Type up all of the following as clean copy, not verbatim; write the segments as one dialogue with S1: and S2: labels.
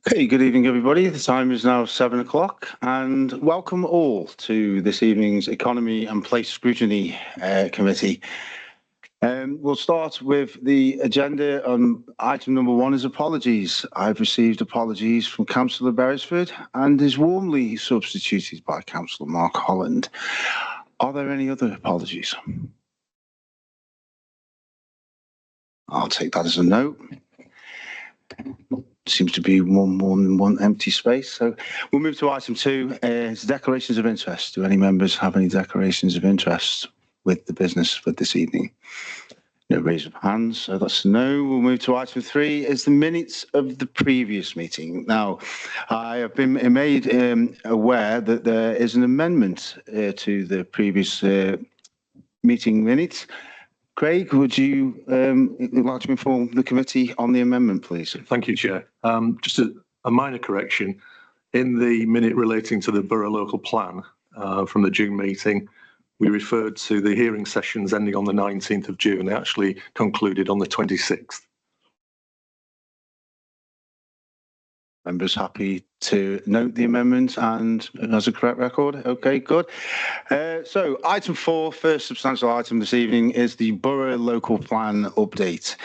S1: Okay, good evening, everybody. The time is now 7 o'clock, and welcome all to this evening's Economy and Place Scrutiny Committee. We'll start with the agenda. Item number 1 is apologies. I've received apologies from Councillor Beresford and is warmly substituted by Councillor Mark Holland. Are there any other apologies? I'll take that as a no. Seems to be one more than one empty space. So we'll move to item 2, it's declarations of interest. Do any members have any declarations of interest with the business for this evening? No raise of hands, so that's a no. We'll move to item 3, is the minutes of the previous meeting. Now, I have been made aware that there is an amendment to the previous meeting minutes. Craig, would you like to inform the committee on the amendment, please?
S2: Thank you, Chair. Just a minor correction. In the minute relating to the Borough local plan from the June meeting, we referred to the hearing sessions ending on the 19th of June. They actually concluded on the 26th.
S1: Members happy to note the amendment and has a correct record? Okay, good. So item 4, first substantial item this evening is the Borough local plan update.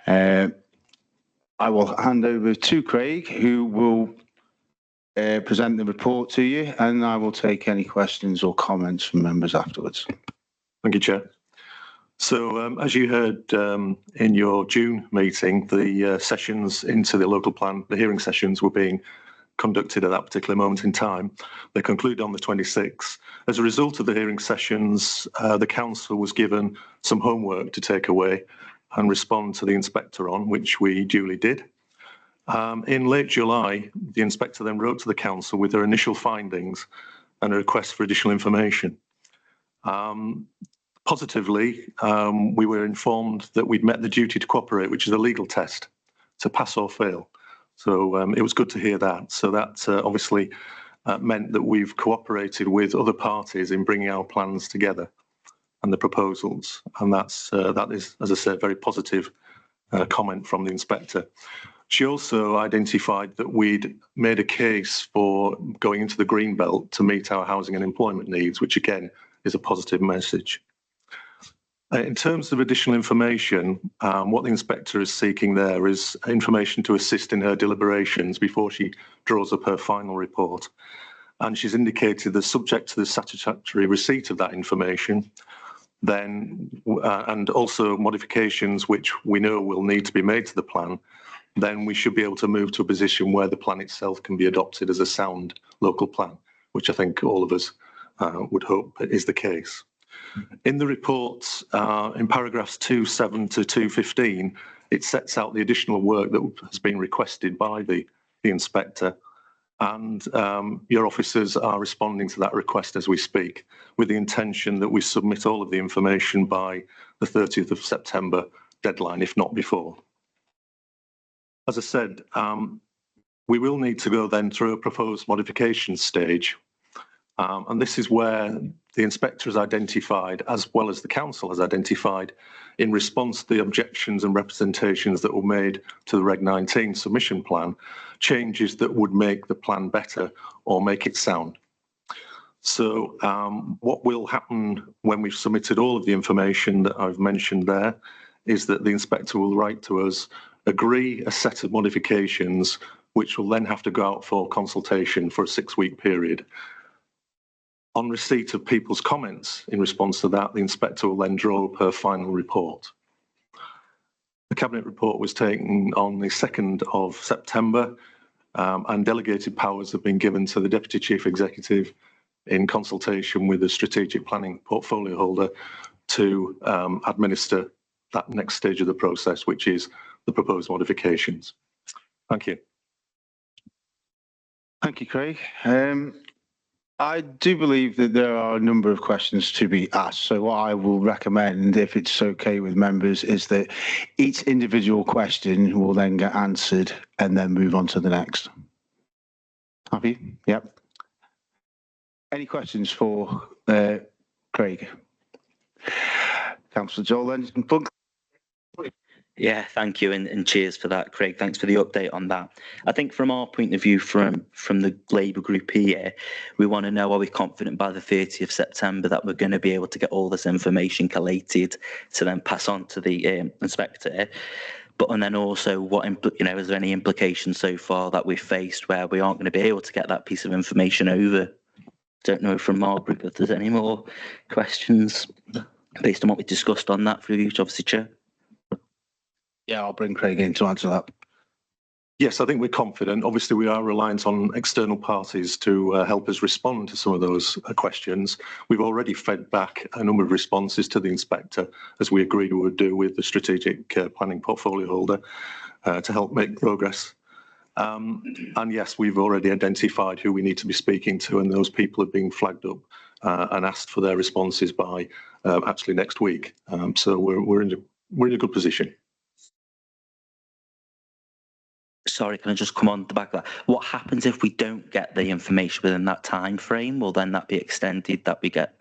S1: I will hand over to Craig, who will present the report to you, and I will take any questions or comments from members afterwards.
S2: Thank you, Chair. So as you heard in your June meeting, the sessions into the local plan, the hearing sessions were being conducted at that particular moment in time. They concluded on the 26th. As a result of the hearing sessions, the council was given some homework to take away and respond to the inspector on, which we duly did. In late July, the inspector then wrote to the council with their initial findings and a request for additional information. Positively, we were informed that we'd met the duty to cooperate, which is a legal test to pass or fail. So it was good to hear that. So that obviously meant that we've cooperated with other parties in bringing our plans together and the proposals. And that is, as I said, very positive comment from the inspector. She also identified that we'd made a case for going into the green belt to meet our housing and employment needs, which again is a positive message. In terms of additional information, what the inspector is seeking there is information to assist in her deliberations before she draws up her final report. And she's indicated that subject to the satisfactory receipt of that information, then, and also modifications which we know will need to be made to the plan, then we should be able to move to a position where the plan itself can be adopted as a sound local plan, which I think all of us would hope is the case. In the reports, in paragraphs 2.7 to 2.15, it sets out the additional work that has been requested by the inspector, and your officers are responding to that request as we speak, with the intention that we submit all of the information by the 30th of September deadline, if not before. As I said, we will need to go then through a proposed modification stage. And this is where the inspector has identified, as well as the council has identified, in response to the objections and representations that were made to the Reg 19 submission plan, changes that would make the plan better or make it sound. So what will happen when we've submitted all of the information that I've mentioned there is that the inspector will write to us, agree a set of modifications, which will then have to go out for consultation for a 6-week period. On receipt of people's comments in response to that, the inspector will then draw up her final report. The Cabinet report was taken on the 2nd of September, and delegated powers have been given to the Deputy Chief Executive in consultation with the strategic planning portfolio holder to administer that next stage of the process, which is the proposed modifications. Thank you.
S1: Thank you, Craig. I do believe that there are a number of questions to be asked. So what I will recommend, if it's okay with members, is that each individual question will then get answered and then move on to the next. Happy? Yep. Any questions for Craig? Councillor Joel then.
S3: Yeah, thank you, and cheers for that, Craig. Thanks for the update on that. I think from our point of view, from the Labour group here, we want to know, are we confident by the 30th of September that we're going to be able to get all this information collated to then pass on to the inspector? But and then also, what is there any implications so far that we've faced where we aren't going to be able to get that piece of information over? Don't know from our group if there's any more questions based on what we discussed on that through you, obviously, Chair.
S1: Yeah, I'll bring Craig in to answer that.
S2: Yes, I think we're confident. Obviously, we are reliant on external parties to help us respond to some of those questions. We've already fed back a number of responses to the inspector, as we agreed we would do with the strategic planning portfolio holder, to help make progress. And yes, we've already identified who we need to be speaking to, and those people are being flagged up and asked for their responses by actually next week. So we're in a good position.
S3: Sorry, can I just come on the back of that? What happens if we don't get the information within that time frame? Will then that be extended that we get?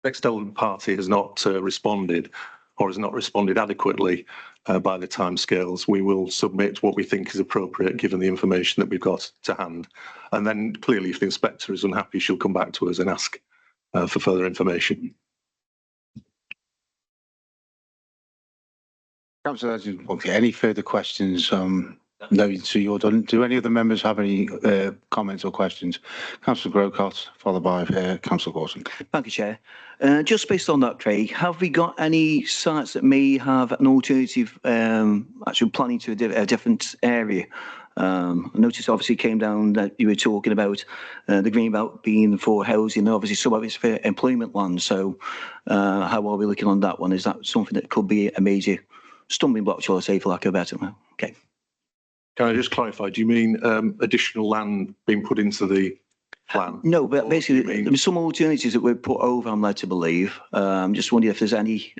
S2: External party has not responded or has not responded adequately by the timescales. We will submit what we think is appropriate given the information that we've got to hand. And then clearly if the inspector is unhappy, she'll come back to us and ask for further information.
S1: Councillor, okay, any further questions? No, so you're done. Do any of the members have any comments or questions? Councillor Grocott, followed by Councillor Gorton.
S4: Thank you, Chair. Just based on that, Craig, have we got any sites that may have an alternative actual planning to a different area? I noticed obviously came down that you were talking about the Greenbelt being for housing, obviously some of it's for employment land. So how are we looking on that one? Is that something that could be a major stumbling block, shall I say, for lack of a better one? Okay.
S2: Can I just clarify, do you mean additional land being put into the plan?
S4: No, but basically there's some alternatives that were put over, I'm led to believe. I'm just wondering if there's any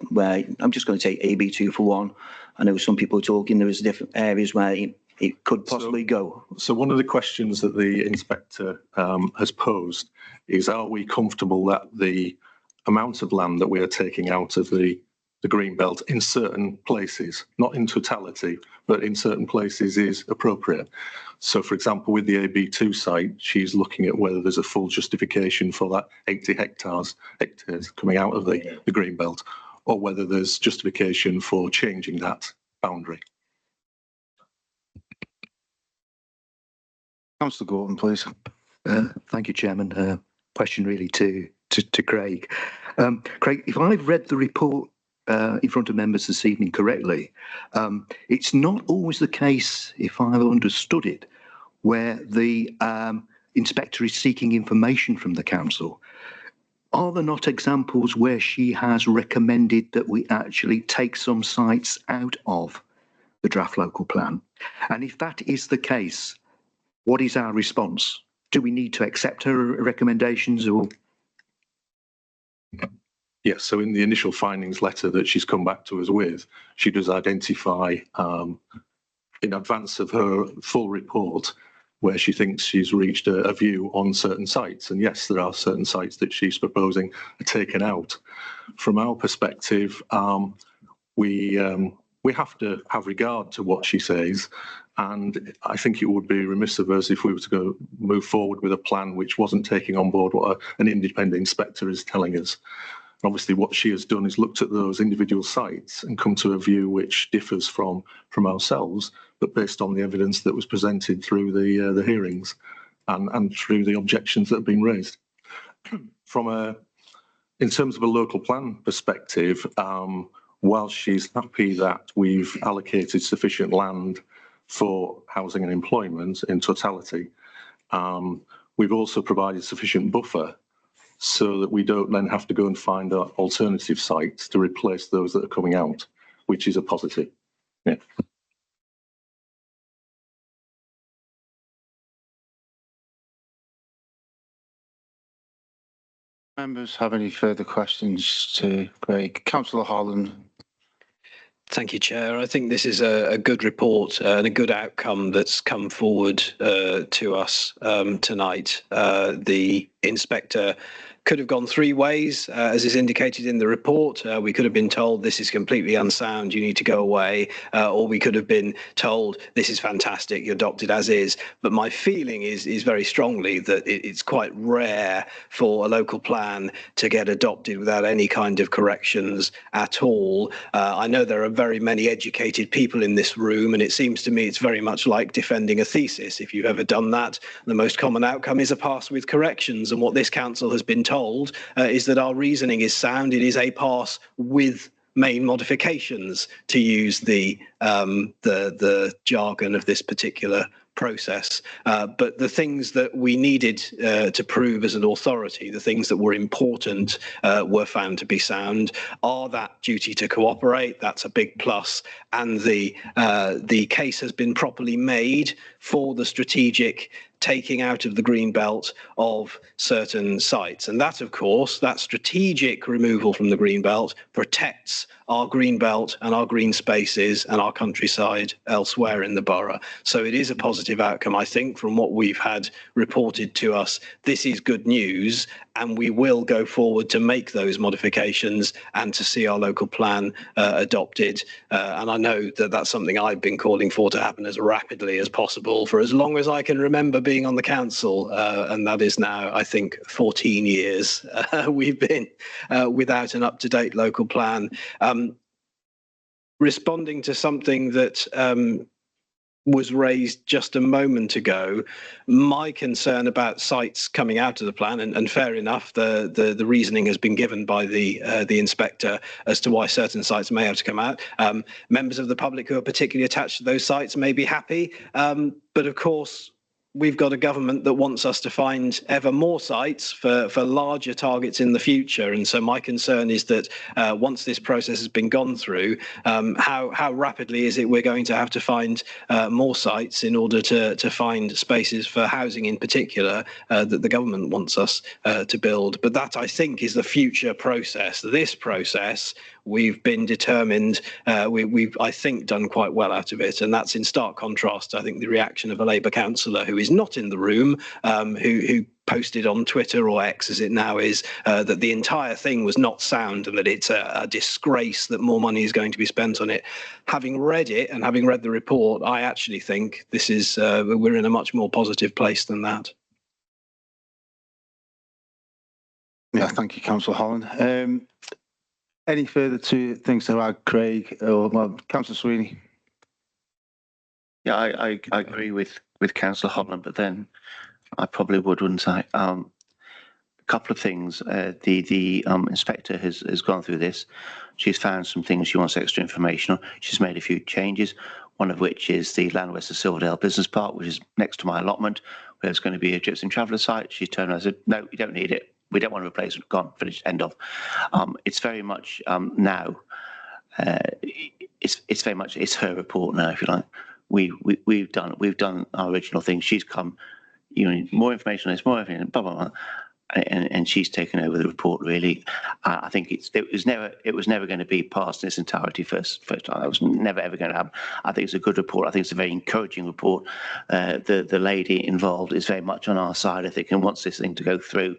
S4: where, I'm just going to take AB2 for one. I know some people are talking, there is different areas where it could possibly go.
S2: So one of the questions that the inspector has posed is, are we comfortable that the amount of land that we are taking out of the green belt in certain places, not in totality, but in certain places is appropriate? So for example, with the AB2 site, she's looking at whether there's a full justification for that 80 hectares coming out of the green belt, or whether there's justification for changing that boundary.
S1: Councillor Gorton, please.
S5: Thank you, Chairman. Question really to Craig. Craig, if I've read the report in front of members this evening correctly, it's not always the case, if I've understood it, where the inspector is seeking information from the council. Are there not examples where she has recommended that we actually take some sites out of the draft local plan? And if that is the case, what is our response? Do we need to accept her recommendations or?
S2: Yes, so in the initial findings letter that she's come back to us with, she does identify in advance of her full report where she thinks she's reached a view on certain sites. And yes, there are certain sites that she's proposing are taken out. From our perspective, we have to have regard to what she says. And I think it would be remiss of us if we were to move forward with a plan which wasn't taking on board what an independent inspector is telling us. Obviously, what she has done is looked at those individual sites and come to a view which differs from ourselves, but based on the evidence that was presented through the hearings and through the objections that have been raised. In terms of a local plan perspective, while she's happy that we've allocated sufficient land for housing and employment in totality, we've also provided sufficient buffer so that we don't then have to go and find alternative sites to replace those that are coming out, which is a positive. Yeah.
S1: Members have any further questions to Craig? Councillor Holland.
S6: Thank you, Chair. I think this is a good report and a good outcome that's come forward to us tonight. The inspector could have gone three ways, as is indicated in the report. We could have been told this is completely unsound, you need to go away, or we could have been told this is fantastic, you're adopted as is. But my feeling is very strongly that it's quite rare for a local plan to get adopted without any kind of corrections at all. I know there are very many educated people in this room, and it seems to me it's very much like defending a thesis. If you've ever done that, the most common outcome is a pass with corrections, and what this council has been told is that our reasoning is sound. It is a pass with main modifications, to use the jargon of this particular process. But the things that we needed to prove as an authority, the things that were important, were found to be sound. Are that duty to cooperate? That's a big plus. And the case has been properly made for the strategic taking out of the green belt of certain sites. And that, of course, that strategic removal from the green belt protects our green belt and our green spaces and our countryside elsewhere in the borough. So it is a positive outcome, I think, from what we've had reported to us. This is good news, and we will go forward to make those modifications and to see our local plan adopted. And I know that that's something I've been calling for to happen as rapidly as possible for as long as I can remember being on the council, and that is now, I think, 14 years we've been without an up-to-date local plan. Responding to something that was raised just a moment ago, my concern about sites coming out of the plan, and fair enough, the reasoning has been given by the inspector as to why certain sites may have to come out. Members of the public who are particularly attached to those sites may be happy, but of course, we've got a government that wants us to find ever more sites for larger targets in the future. And so my concern is that once this process has been gone through, how rapidly is it we're going to have to find more sites in order to find spaces for housing in particular that the government wants us to build. But that, I think, is the future process. This process, we've been determined, we've, I think, done quite well out of it. And that's in stark contrast, I think, the reaction of a Labour councillor who is not in the room, who posted on Twitter, or X as it now is, that the entire thing was not sound and that it's a disgrace that more money is going to be spent on it. Having read it and having read the report, I actually think this is, we're in a much more positive place than that.
S1: Yeah, thank you, Councillor Holland. Any further things to add, Craig, or Councillor Sweeney?
S7: Yeah, I agree with Councillor Holland, but then I probably wouldn't I? A couple of things. The inspector has gone through this. She's found some things she wants extra information on. She's made a few changes, one of which is the Land West of Silverdale Business Park, which is next to my allotment, where there's going to be a Gypsum Traveller site. She turned around and said, no, you don't need it. We don't want to replace it. Gone, finished, end of. It's very much now, it's very much, it's her report now, if you like. We've done our original thing. She's come, you know, more information on this, more information, blah, blah, blah. And she's taken over the report, really. I think it was never going to be passed in its entirety first time. That was never ever going to happen. I think it's a good report. I think it's a very encouraging report. The lady involved is very much on our side, I think, and wants this thing to go through.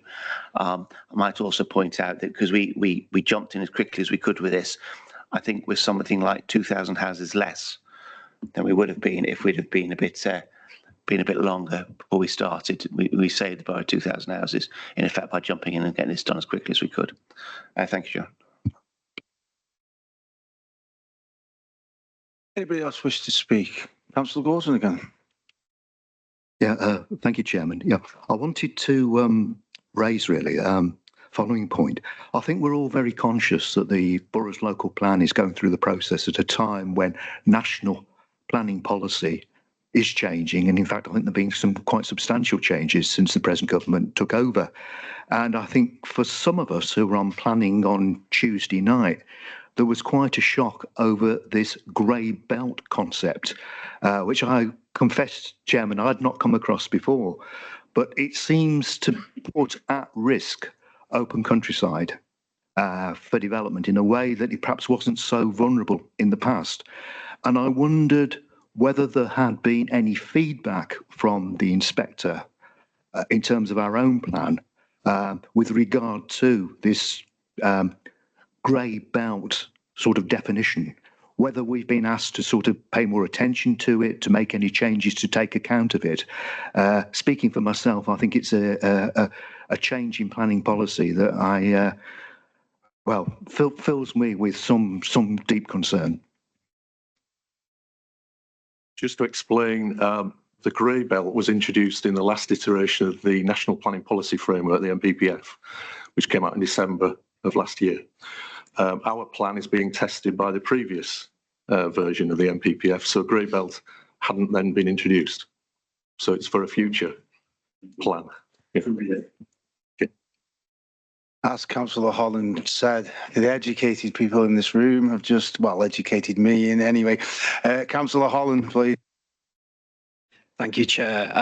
S7: I might also point out that because we jumped in as quickly as we could with this, I think we're something like 2,000 houses less than we would have been if we'd have been a bit longer before we started. We saved the borough 2,000 houses, in effect, by jumping in and getting this done as quickly as we could. Thank you, John.
S1: Anybody else wish to speak? Councillor Gordon again.
S5: Yeah, thank you, Chairman. Yeah, I wanted to raise really following point. I think we're all very conscious that the borough's local plan is going through the process at a time when national planning policy is changing, and in fact I think there have been some quite substantial changes since the present government took over. And I think for some of us who were on planning on Tuesday night, there was quite a shock over this grey belt concept, which I confess, Chairman, I'd not come across before, but it seems to put at risk open countryside for development in a way that it perhaps wasn't so vulnerable in the past. And I wondered whether there had been any feedback from the inspector in terms of our own plan with regard to this grey belt sort of definition, whether we've been asked to sort of pay more attention to it, to make any changes to take account of it. Speaking for myself, I think it's a change in planning policy that fills me with some deep concern.
S2: Just to explain, the grey belt was introduced in the last iteration of the National Planning Policy Framework, the NPPF, which came out in December of last year. Our plan is being tested by the previous version of the NPPF, so grey belt hadn't then been introduced. So it's for a future plan. Yeah. Okay.
S1: As Councillor Holland said, the educated people in this room have just, well, educated me in any way. Councillor Holland, please.
S6: Thank you, Chair.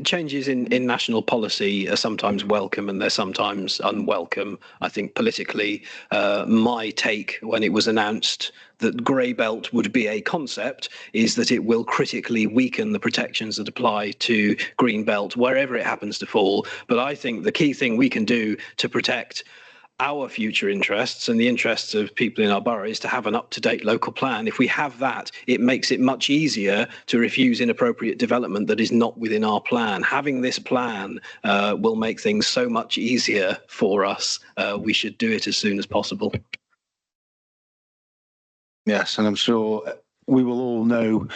S6: Changes in national policy are sometimes welcome and they're sometimes unwelcome. I think politically, my take when it was announced that grey belt would be a concept is that it will critically weaken the protections that apply to green belt wherever it happens to fall. But I think the key thing we can do to protect our future interests and the interests of people in our borough is to have an up-to-date local plan. If we have that, it makes it much easier to refuse inappropriate development that is not within our plan. Having this plan will make things so much easier for us. We should do it as soon as possible.
S1: Yes, and I'm sure we will all know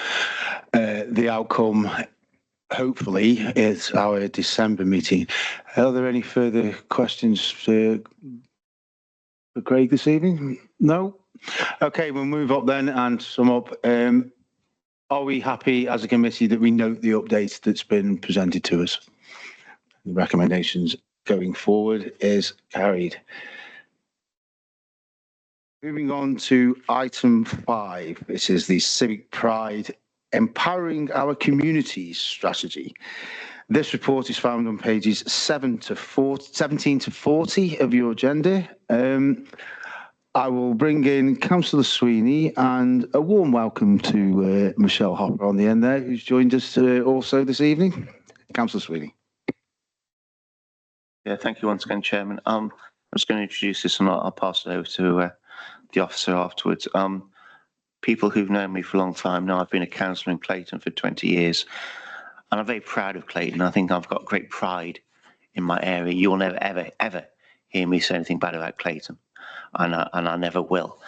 S1: the outcome. Hopefully, it's our December meeting. Are there any further questions for Craig this evening? No? Okay, we'll move up then and sum up. Are we happy as a committee that we note the updates that's been presented to us? The recommendations going forward is carried. Moving on to item 5. This is the Civic Pride Empowering Our Communities strategy. This report is found on pages 17 to 40 of your agenda. I will bring in Councillor Sweeney and a warm welcome to Michelle Hopper on the end there, who's joined us also this evening. Councillor Sweeney.
S7: Yeah, thank you once again, Chairman. I'm just going to introduce this and I'll pass it over to the officer afterwards. People who've known me for a long time know I've been a councillor in Clayton for 20 years. And I'm very proud of Clayton. I think I've got great pride in my area. You'll never, ever, ever hear me say anything bad about Clayton. And I never will.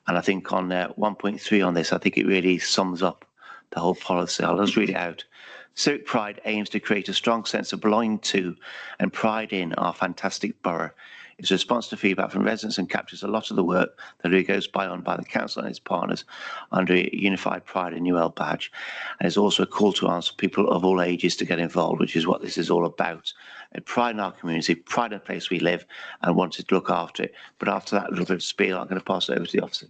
S7: And I think on 1.3 on this, I think it really sums up the whole policy. I'll just read it out. Civic Pride aims to create a strong sense of belonging to and pride in our fantastic borough. It's a response to feedback from residents and captures a lot of the work that really goes on by the council and its partners under a unified Pride and UL badge. And it's also a call to arms for people of all ages to get involved, which is what this is all about. And pride in our community, pride in the place we live, and wanted to look after it. But after that little bit of spiel, I'm going to pass it over to the officer.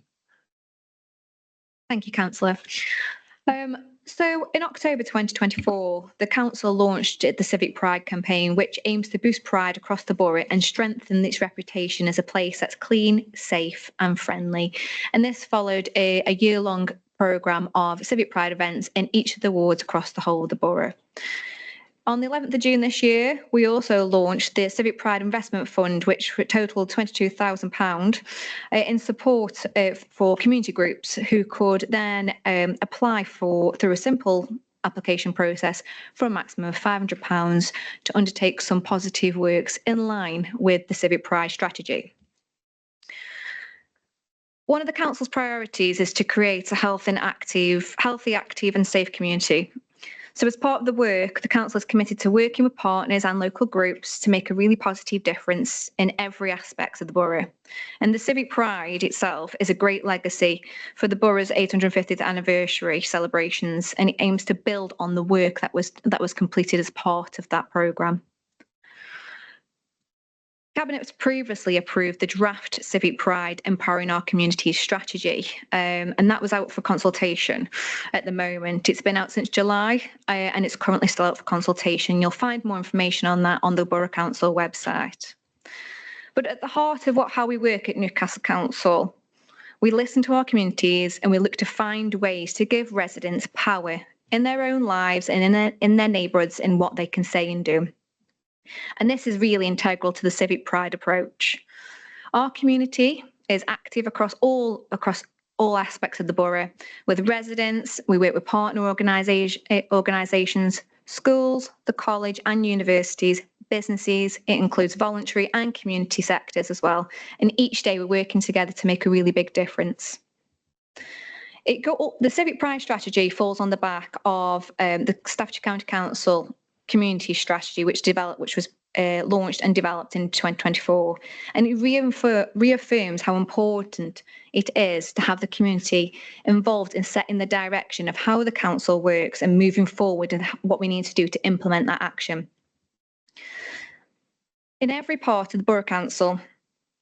S8: Thank you, Councillor. So in October 2024, the council launched the Civic Pride campaign, which aims to boost pride across the borough and strengthen its reputation as a place that's clean, safe and friendly. And this followed a year-long programme of Civic Pride events in each of the wards across the whole of the borough. On the 11th of June this year, we also launched the Civic Pride Investment Fund, which totaled £22,000 in support for community groups who could then apply through a simple application process for a maximum of £500 to undertake some positive works in line with the Civic Pride strategy. One of the council's priorities is to create a healthy, active and safe community. So as part of the work, the council is committed to working with partners and local groups to make a really positive difference in every aspect of the borough. And the Civic Pride itself is a great legacy for the borough's 850th anniversary celebrations, and it aims to build on the work that was completed as part of that programme. Cabinet has previously approved the draft Civic Pride Empowering Our Communities strategy, and that was out for consultation at the moment. It's been out since July and it's currently still out for consultation. You'll find more information on that on the Borough Council website. But at the heart of how we work at Newcastle Council, we listen to our communities and we look to find ways to give residents power in their own lives and in their neighbourhoods in what they can say and do. And this is really integral to the civic pride approach. Our community is active across all aspects of the borough. With residents, we work with partner organisations, schools, the college and universities, businesses. It includes voluntary and community sectors as well. And each day we're working together to make a really big difference. The Civic Pride strategy falls on the back of the Staffordshire County Council community strategy, which was launched and developed in 2024. And it reaffirms how important it is to have the community involved in setting the direction of how the council works and moving forward and what we need to do to implement that action. In every part of the Borough Council,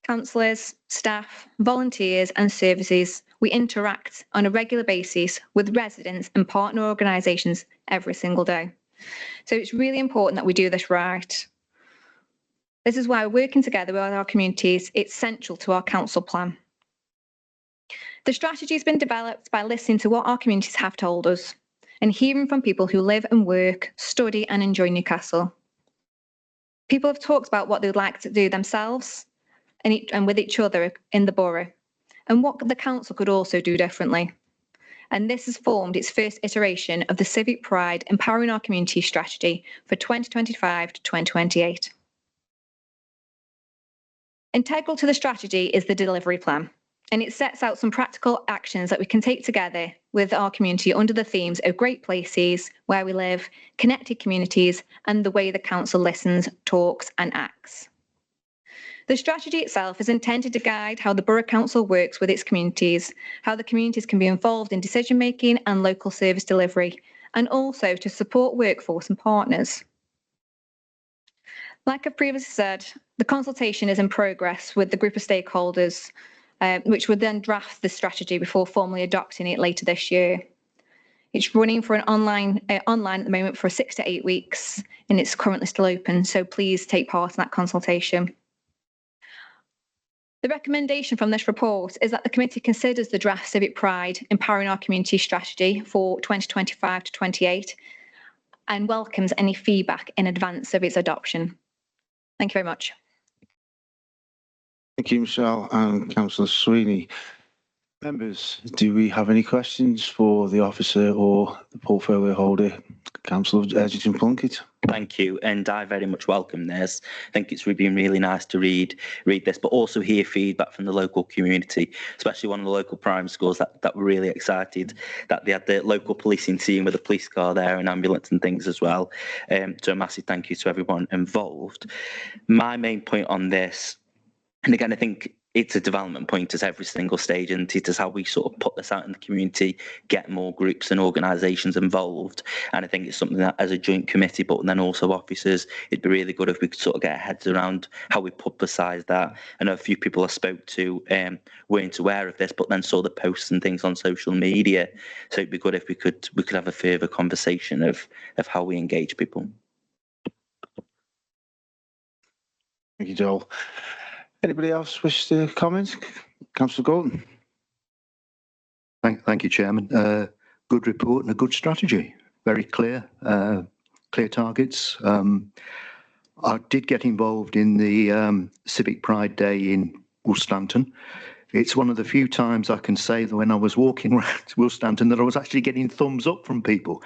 S8: councillors, staff, volunteers and services, we interact on a regular basis with residents and partner organisations every single day. So it's really important that we do this right. This is why working together with our communities, it's central to our council plan. The strategy has been developed by listening to what our communities have told us and hearing from people who live and work, study and enjoy Newcastle. People have talked about what they would like to do themselves and with each other in the borough, and what the council could also do differently. And this has formed its first iteration of the Civic Pride Empowering Our Community strategy for 2025 to 2028. Integral to the strategy is the delivery plan, and it sets out some practical actions that we can take together with our community under the themes of great places, where we live, connected communities, and the way the council listens, talks, and acts. The strategy itself is intended to guide how the Borough Council works with its communities, how the communities can be involved in decision-making and local service delivery, and also to support workforce and partners. Like I've previously said, the consultation is in progress with the group of stakeholders, which would then draft the strategy before formally adopting it later this year. It's running for an online at the moment for 6 to 8 weeks, and it's currently still open, so please take part in that consultation. The recommendation from this report is that the committee considers the draft Civic Pride Empowering Our Community strategy for 2025 to 28 and welcomes any feedback in advance of its adoption. Thank you very much.
S1: Thank you, Michelle and Councillor Sweeney. Members, do we have any questions for the officer or the portfolio holder? Councillor Edgerton-Plunkett.
S3: Thank you, and I very much welcome this. I think it's been really nice to read this, but also hear feedback from the local community, especially one of the local primary schools that were really excited that they had the local policing team with a police car there and ambulance and things as well. So a massive thank you to everyone involved. My main point on this, and again, I think it's a development point at every single stage, and it is how we sort of put this out in the community, get more groups and organisations involved. And I think it's something that as a joint committee, but then also officers, it'd be really good if we could sort of get our heads around how we publicise that. I know a few people I spoke to weren't aware of this, but then saw the posts and things on social media. So it'd be good if we could have a further conversation of how we engage people.
S1: Thank you, Joel. Anybody else wish to comment? Councillor Gordon.
S5: Thank you, Chairman. Good report and a good strategy. Very clear targets. I did get involved in the Civic Pride Day in Woolstanton. It's one of the few times I can say that when I was walking around Woolstanton that I was actually getting thumbs up from people.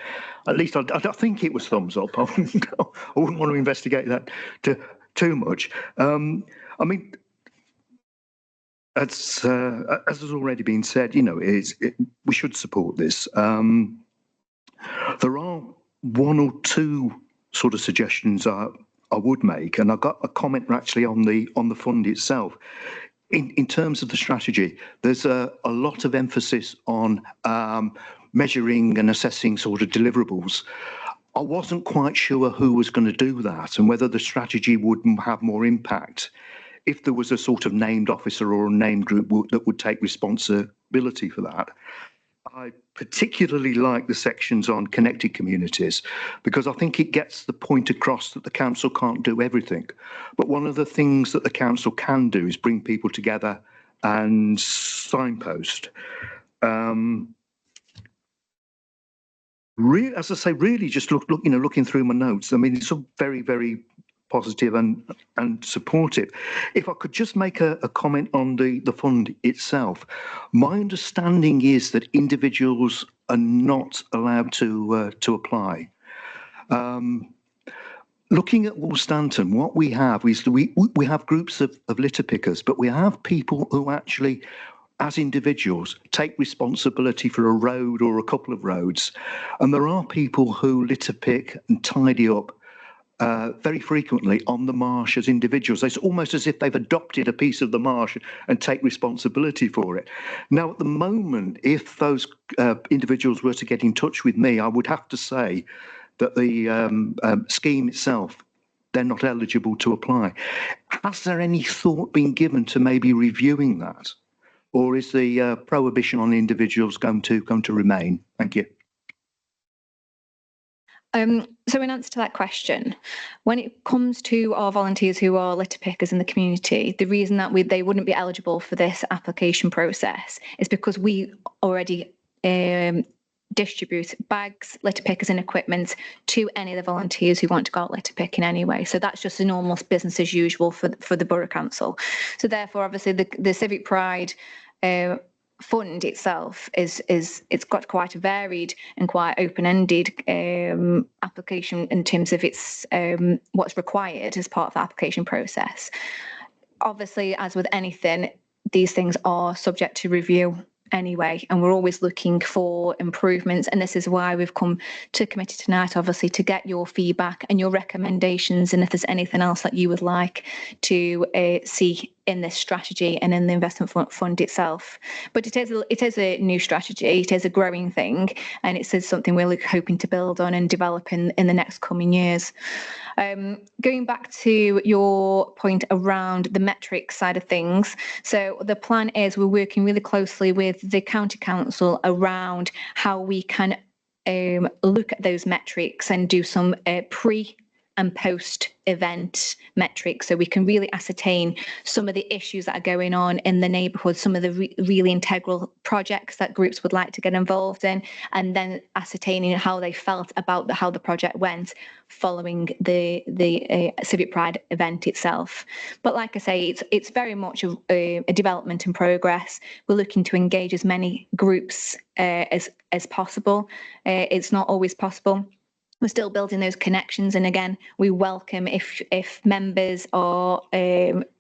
S5: At least I think it was thumbs up. I wouldn't want to investigate that too much. I mean, as has already been said, you know, we should support this. There are one or two sort of suggestions I would make, and I got a comment actually on the fund itself. In terms of the strategy, there's a lot of emphasis on measuring and assessing sort of deliverables. I wasn't quite sure who was going to do that and whether the strategy would have more impact if there was a sort of named officer or a named group that would take responsibility for that. I particularly like the sections on connected communities, because I think it gets the point across that the council can't do everything. But one of the things that the council can do is bring people together and signpost. Really, as I say, really just looking through my notes. I mean, it's all very, very positive and supportive. If I could just make a comment on the fund itself, my understanding is that individuals are not allowed to apply. Looking at Wolstanton, what we have is we have groups of litter pickers, but we have people who actually, as individuals, take responsibility for a road or a couple of roads. And there are people who litter pick and tidy up very frequently on the marsh as individuals. It's almost as if they've adopted a piece of the marsh and take responsibility for it. Now, at the moment, if those individuals were to get in touch with me, I would have to say that the scheme itself, they're not eligible to apply. Has there any thought been given to maybe reviewing that? Or is the prohibition on individuals going to remain? Thank you.
S8: So in answer to that question, when it comes to our volunteers who are litter pickers in the community, the reason that they wouldn't be eligible for this application process is because we already distribute bags, litter pickers and equipment to any of the volunteers who want to go out litter picking anyway. So that's just a normal business as usual for the Borough Council. So therefore, obviously, the Civic Pride fund itself it's got quite a varied and quite open-ended application in terms of its what's required as part of the application process. Obviously, as with anything, these things are subject to review anyway, and we're always looking for improvements, and this is why we've come to committee tonight, obviously, to get your feedback and your recommendations, and if there's anything else that you would like to see in this strategy and in the investment fund itself. But it is a new strategy, it is a growing thing, and it is something we're hoping to build on and develop in the next coming years. Going back to your point around the metrics side of things, so the plan is we're working really closely with the county council around how we can look at those metrics and do some pre and post event metrics, so we can really ascertain some of the issues that are going on in the neighbourhood, some of the really integral projects that groups would like to get involved in, and then ascertaining how they felt about how the project went following the Civic Pride event itself. But like I say, it's very much a development in progress. We're looking to engage as many groups as possible. It's not always possible. We're still building those connections, and again, we welcome if members are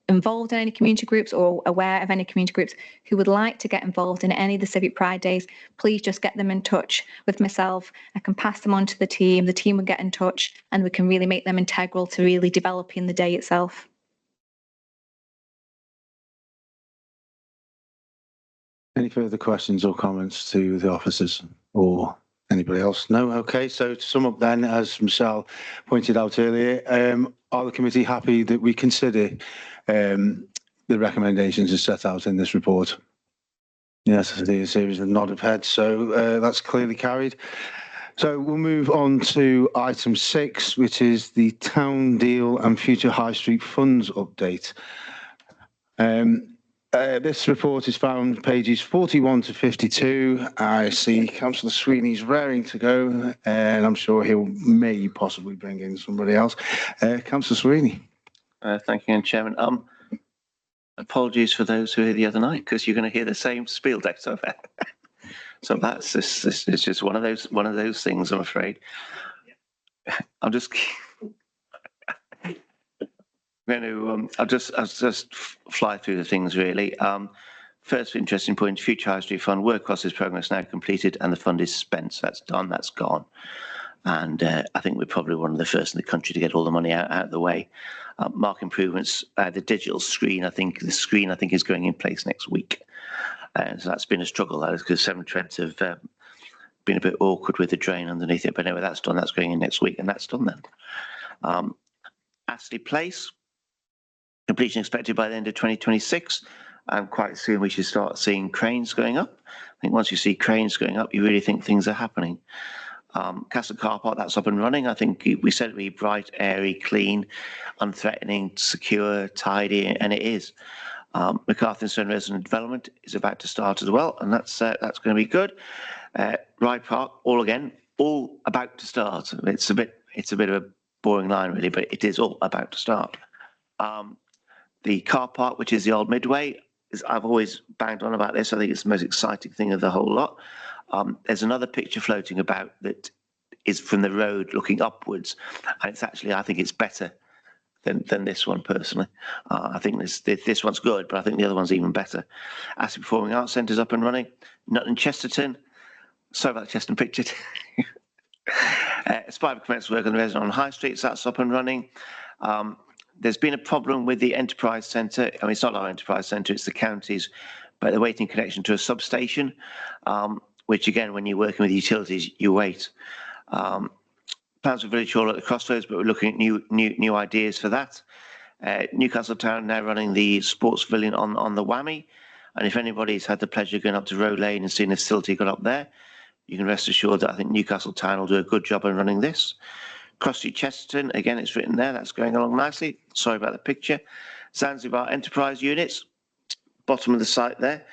S8: involved in any community groups or aware of any community groups who would like to get involved in any of the Civic Pride days. Please just get them in touch with myself. I can pass them on to the team will get in touch, and we can really make them integral to really developing the day itself.
S1: Any further questions or comments to the officers or anybody else? No? Okay, so to sum up then, as Michelle pointed out earlier, are the committee happy that we consider the recommendations as set out in this report? Yes, I see a series of nod of heads, so that's clearly carried. So we'll move on to item 6, which is the Town Deal and Future High Street Funds update. This report is found pages 41 to 52. I see Councillor Sweeney's raring to go, and I'm sure he'll may possibly bring in somebody else. Councillor Sweeney.
S7: Thank you, Chairman. Apologies for those who were here the other night, because you're going to hear the same spiel deck. So that's this is just one of those things, I'm afraid. I'm just I'll just fly through the things really. First interesting point: Future High Street Fund work cost is progress now completed, and the fund is spent. So that's done. That's gone. And I think we're probably one of the first in the country to get all the money out of the way. Mark improvements, the digital screen. I think is going in place next week. So that's been a struggle, that is, because Severn Trent have been a bit awkward with the drain underneath it. But anyway, that's done. That's going in next week, and that's done then. Astley Place. Completion expected by the end of 2026. and quite soon we should start seeing cranes going up. I think once you see cranes going up, you really think things are happening. Castle Car Park, that's up and running. I think we said it'd be bright, airy, clean, unthreatening, secure, tidy, and it is. MacArthur Stone Resident Development is about to start as well, and that's going to be good. Ride Park, all about to start. It's a bit of a boring line really, but it is all about to start. The car park, which is the old Midway, I've always banged on about this. I think it's the most exciting thing of the whole lot. There's another picture floating about that is from the road looking upwards, and it's actually, I think it's better than this one personally. I think this one's good, but I think the other one's even better. Asset Performing Arts Centre's up and running. Nutton Chesterton. Sorry about the Chesterton picture. Aspire commenced work on the resident on High Street, so that's up and running. There's been a problem with the Enterprise Centre. I mean, it's not our Enterprise Centre, it's the county's, but they're waiting connection to a substation, which again, when you're working with utilities, you wait. Plans for Village Hall at the Crossroads, but we're looking at new ideas for that. Newcastle Town now running the sports pavilion on the Whammy. And if anybody's had the pleasure of going up to Row Lane and seeing the facility got up there, you can rest assured that I think Newcastle Town will do a good job in running this. Cross Street Chesterton, again, it's written there, that's going along nicely. Sorry about the picture. Zanzibar Enterprise Units, bottom of the site there.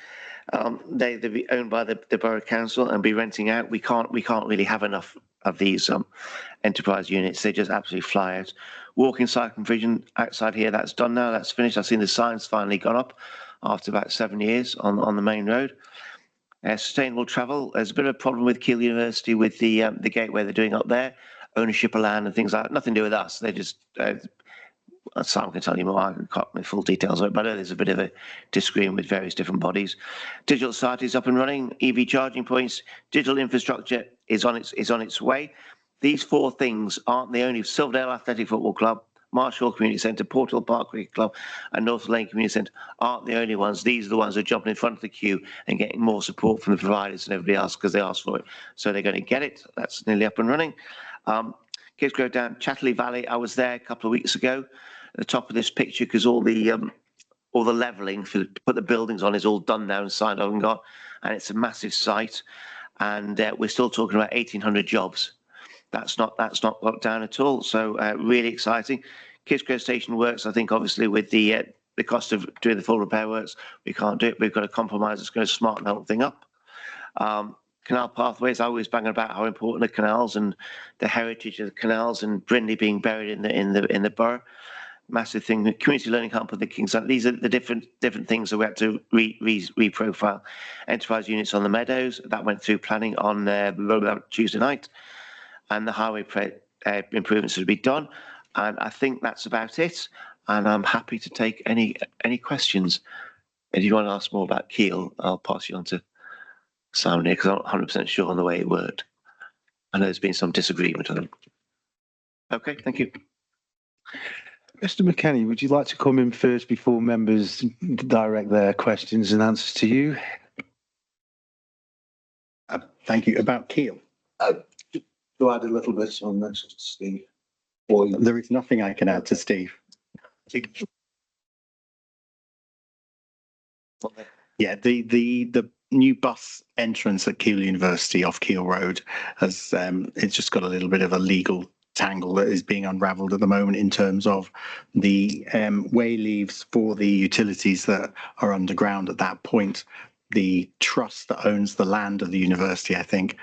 S7: They'll be owned by the Borough Council and be renting out. We can't really have enough of these enterprise units. They just absolutely fly out. Walking cycling outside here, that's done now, that's finished. I've seen the signs finally gone up after about 7 years on the main road. Sustainable travel, there's a bit of a problem with Keele University with the gateway they're doing up there, ownership of land and things like that. Nothing to do with us. They just, Sam can tell you more, I can't remember full details of it, but there's a bit of a disagreement with various different bodies. Digital Society is up and running, EV charging points, digital infrastructure is on its way. These four things aren't the only. Silverdale Athletic Football Club, Marshall Community Centre, Portal Park Cricket Club and North Lane Community Centre aren't the only ones. These are the ones that are jumping in front of the queue and getting more support from the providers and everybody else because they asked for it. So they're going to get it. That's nearly up and running. Kids Grove down Chatterley Valley. I was there a couple of weeks ago at the top of this picture because all the levelling for put the buildings on is all done now and signed off and got, and it's a massive site. And we're still talking about 1,800 jobs. That's not locked down at all. So really exciting. Kids Grove Station works. I think obviously with the cost of doing the full repair works, we can't do it. We've got to compromise. It's going to smarten the whole thing up. Canal pathways. I always bang about how important the canals and the heritage of the canals and Brindley being buried in the borough. Massive thing. The community learning hub with the King's. These are the different things that we had to reprofile. Enterprise units on the Meadows that went through planning on Tuesday night, and the highway improvements to be done. And I think that's about it. And I'm happy to take any questions. If you want to ask more about Keele, I'll pass you on to Simon here because I'm not 100% sure on the way it worked. I know there's been some disagreement on it. Okay, thank you.
S1: Mr. McKenny, would you like to come in first before members direct their questions and answers to you?
S9: Thank you. About Keele.
S1: To add a little bit on this, Steve.
S9: There is nothing I can add to Steve. Yeah, the new bus entrance at Keele University off Keele Road has it's just got a little bit of a legal tangle that is being unravelled at the moment in terms of the way leaves for the utilities that are underground at that point. The trust that owns the land of the university, I think,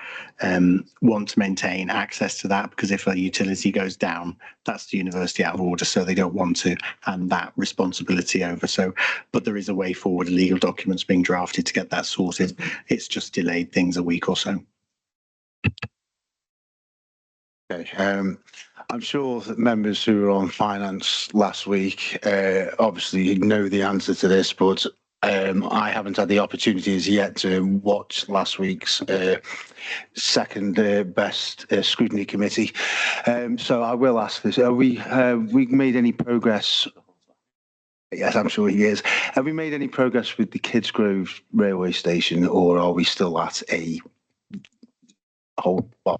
S9: want to maintain access to that because if a utility goes down, that's the university out of order. So they don't want to hand that responsibility over. So, but there is a way forward, legal documents being drafted to get that sorted. It's just delayed things a week or so.
S1: Okay. I'm sure that members who were on finance last week obviously know the answer to this, but I haven't had the opportunity as yet to watch last week's second best scrutiny committee. So I will ask this. Are we made any progress? Yes, I'm sure he is. Have we made any progress with the Kidsgrove railway station, or are we still at a whole? Well,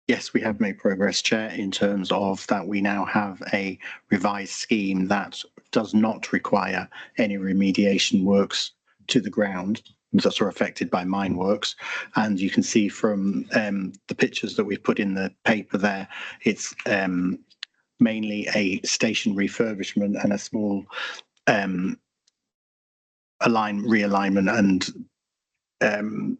S9: Yes, we have made progress, Chair, in terms of that we now have a revised scheme that does not require any remediation works to the ground that are affected by mine works. And you can see from the pictures that we've put in the paper there, it's mainly a station refurbishment and a small realignment and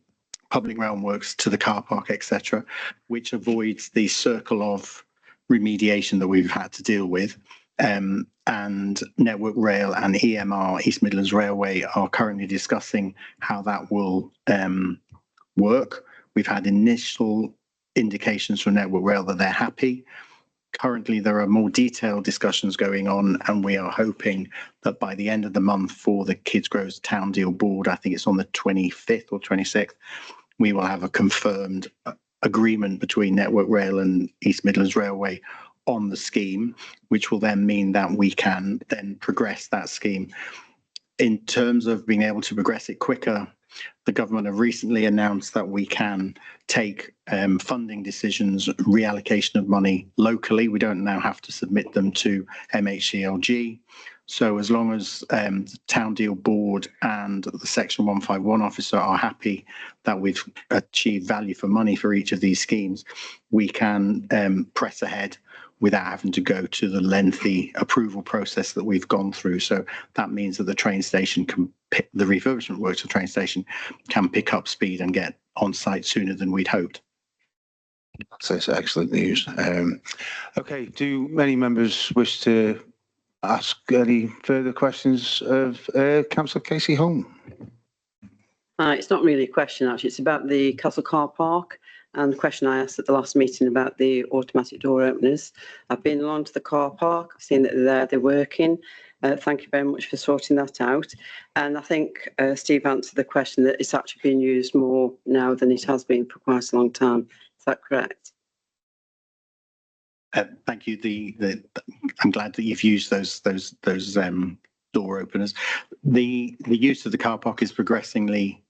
S9: public realm works to the car park, etc., which avoids the circle of remediation that we've had to deal with. And Network Rail and EMR, East Midlands Railway, are currently discussing how that will work. We've had initial indications from Network Rail that they're happy. Currently, there are more detailed discussions going on, and we are hoping that by the end of the month for the Kidsgrove Town Deal Board, I think it's on the 25th or 26th, we will have a confirmed agreement between Network Rail and East Midlands Railway on the scheme, which will then mean that we can then progress that scheme. In terms of being able to progress it quicker, the government have recently announced that we can take funding decisions, reallocation of money locally. We don't now have to submit them to MHCLG. So as long as the Town Deal Board and the Section 151 officer are happy that we've achieved value for money for each of these schemes, we can press ahead without having to go to the lengthy approval process that we've gone through. So that means that the train station can pick, the refurbishment works of the train station can pick up speed and get on site sooner than we'd hoped.
S1: So it's excellent news. Okay, do many members wish to ask any further questions of Councillor Casey Holm?
S10: It's not really a question, actually. It's about the Castle car park and the question I asked at the last meeting about the automatic door openers. I've been along to the car park. I've seen that they're working. Thank you very much for sorting that out. And I think Steve answered the question that it's actually being used more now than it has been for quite a long time. Is that correct?
S9: Thank you. I'm glad that you've used those door openers. The use of the car park is progressively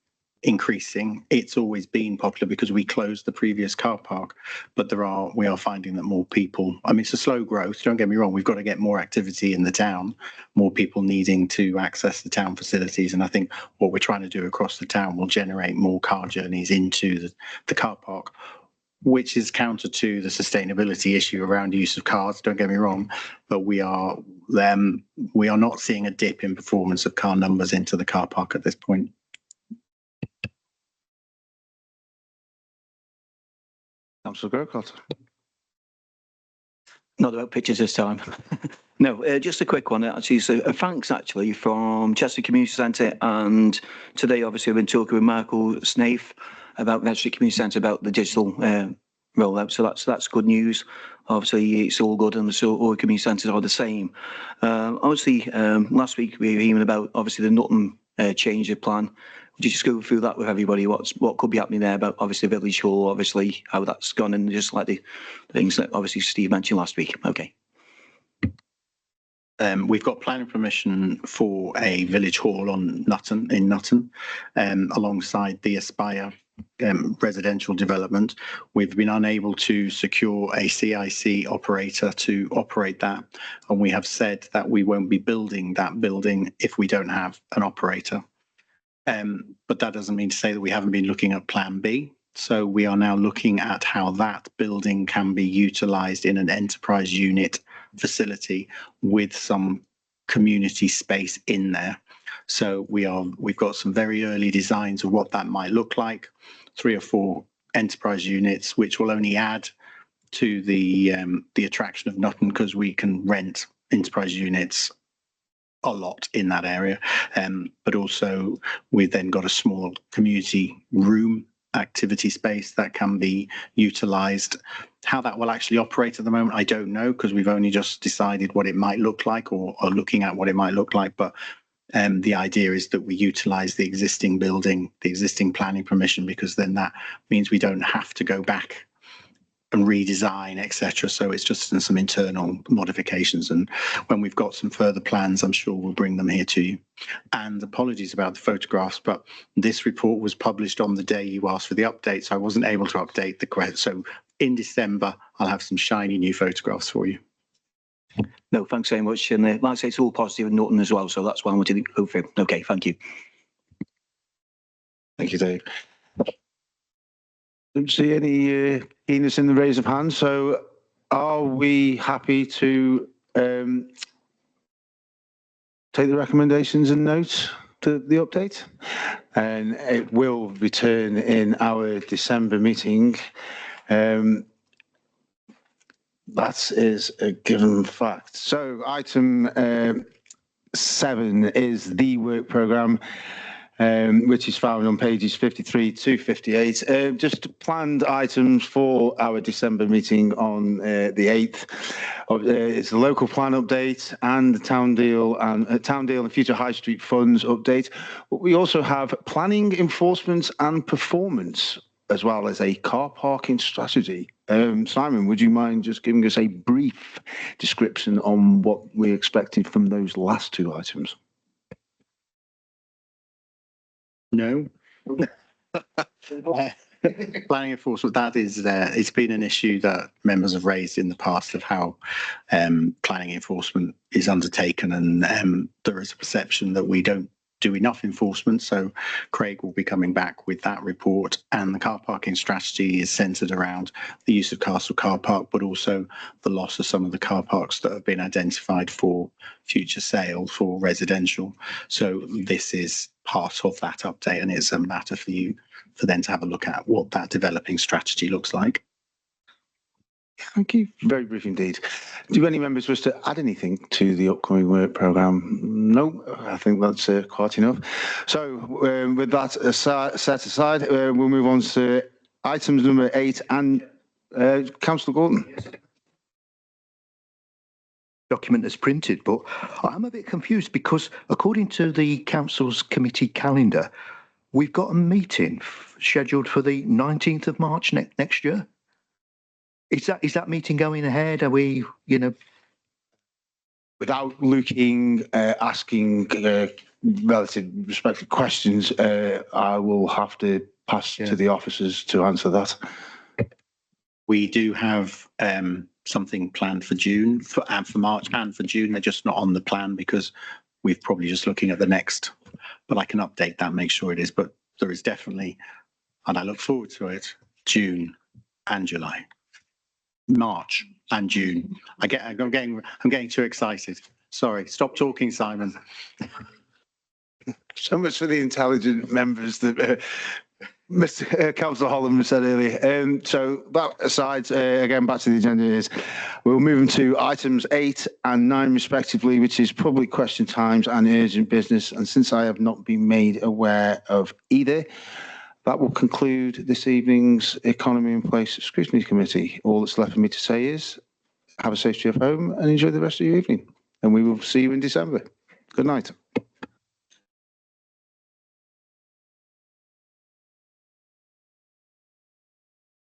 S9: increasing. It's always been popular because we closed the previous car park, but we are finding that more people, I mean, it's a slow growth, don't get me wrong, we've got to get more activity in the town, more people needing to access the town facilities, and I think what we're trying to do across the town will generate more car journeys into the car park, which is counter to the sustainability issue around use of cars, don't get me wrong, but we are not seeing a dip in performance of car numbers into the car park at this point.
S1: Councillor Grocott.
S4: Not about pictures this time. No, just a quick one actually. So thanks actually from Chester Community Centre, and today obviously I've been talking with Michael Snaith about the Chester Community Centre about the digital rollout. So that's good news. Obviously it's all good, and so all community centres are the same. Obviously last week we were hearing about obviously the Nutton change of plan. Would you just go through that with everybody? What could be happening there about obviously Village Hall, obviously how that's gone, and just like the things that obviously Steve mentioned last week. Okay.
S9: We've got planning permission for a village hall in Nutton, alongside the Aspire residential development. We've been unable to secure a CIC operator to operate that, and we have said that we won't be building that building if we don't have an operator. But that doesn't mean to say that we haven't been looking at Plan B. So we are now looking at how that building can be utilised in an enterprise unit facility with some community space in there. So we've got some very early designs of what that might look like, 3 or 4 enterprise units, which will only add to the attraction of Nutton, because we can rent enterprise units a lot in that area. But also we've then got a small community room activity space that can be utilised. How that will actually operate at the moment, I don't know, because we've only just decided what it might look like, or are looking at what it might look like. But the idea is that we utilise the existing building, the existing planning permission, because then that means we don't have to go back and redesign, etc. So it's just some internal modifications, and when we've got some further plans, I'm sure we'll bring them here to you. And apologies about the photographs, but this report was published on the day you asked for the update, so I wasn't able to update the question. So in December, I'll have some shiny new photographs for you.
S4: No, thanks very much. And like I say, it's all positive and nothing as well. So that's why I wanted to go for it. Okay, thank you.
S1: Thank you, Dave. Don't see any keenness in the raise of hands. So are we happy to take the recommendations and notes to the update? And it will return in our December meeting. That is a given fact. So item 7 is the work programme, which is found on pages 53 to 58. Just planned items for our December meeting on the 8th. It's the local plan update and the town deal and future high street funds update. But we also have planning, enforcement and performance, as well as a car parking strategy. Simon, would you mind just giving us a brief description on what we expected from those last two items?
S9: No. Planning enforcement, that is, it's been an issue that members have raised in the past of how planning enforcement is undertaken, and there is a perception that we don't do enough enforcement. So Craig will be coming back with that report, and the car parking strategy is centred around the use of Castle Car Park, but also the loss of some of the car parks that have been identified for future sale for residential. So this is part of that update, and it's a matter for you for them to have a look at what that developing strategy looks like.
S1: Thank you. Very brief indeed. Do any members wish to add anything to the upcoming work programme? No, I think that's quite enough. So with that set aside, we'll move on to items number 8 and Councillor Gordon.
S5: Document as printed, but I'm a bit confused because according to the council's committee calendar, we've got a meeting scheduled for the 19th of March next year. Is that meeting going ahead? Are we,
S1: Without looking, asking relative respective questions, I will have to pass to the officers to answer that.
S9: We do have something planned for June, for March and for June. They're just not on the plan because we're probably just looking at the next, but I can update that, make sure it is. But there is definitely, and I look forward to it, June and July. March and June. I'm getting too excited. Sorry, stop talking, Simon.
S1: So much for the intelligent members that Mr. Councillor Holland said earlier. So that aside, again, back to the agenda is we'll move on to items 8 and 9 respectively, which is public question times and urgent business. And since I have not been made aware of either, that will conclude this evening's Economy in Place Scrutiny Committee. All that's left for me to say is have a safe trip home and enjoy the rest of your evening. And we will see you in December. Good night.